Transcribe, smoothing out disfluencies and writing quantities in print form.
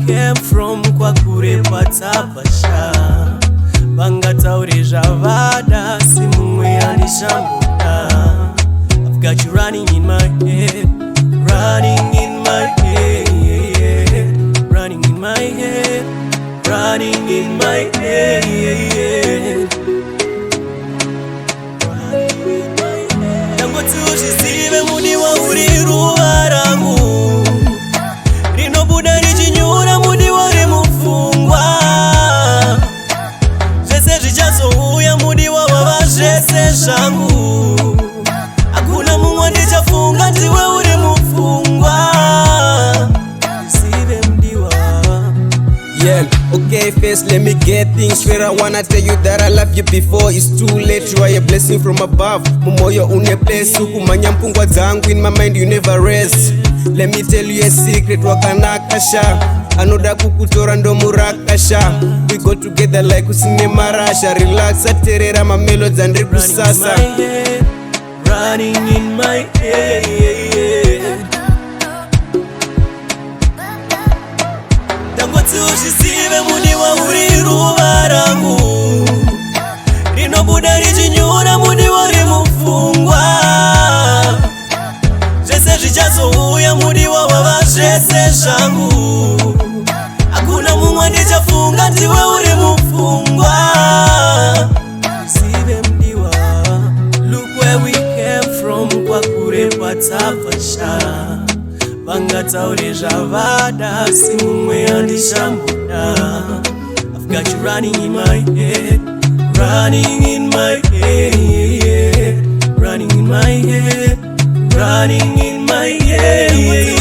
came from kwa kurepata pasha Bangataure javada simumwe yanishambuda I've got you running in my head, running in my head, running in my head, running in my head. Tango tushisive mudi wa Uri Ruva Rangu Rino buda rijinyura mudi wa remufungwa Jese jijazo uya mudi wa wabajese shangu Hakuna mungu ndijafunga ndiwe uri mufungwa Usive mdiwa Yeah, okay first let me get things straight. I wanna tell you that I love you before it's too late. You are a blessing from above. Mumoyo une place ukumanya mpungwa zangu. In my mind you never rest. Let me tell you a secret wakanakasha anoda kukutora ndo murakasha. We go together like usine marasha. Relax aterera ma melodies and kusasa. Running in my head. Tango tushisive mudi wa Uri Ruva Rangu Rino buda rijinyura mudi wa remufungwa Jese jijazo uya mudi wa wabajese shangu Hakuna mungu ndijafunga ndiwe uri mufungwa Usive mdiwa Look where we came from kwa kurepata pasha Bangataure javada simumwe yanishambuda I've got you running in my head, running in my head, running in my head, running in my head.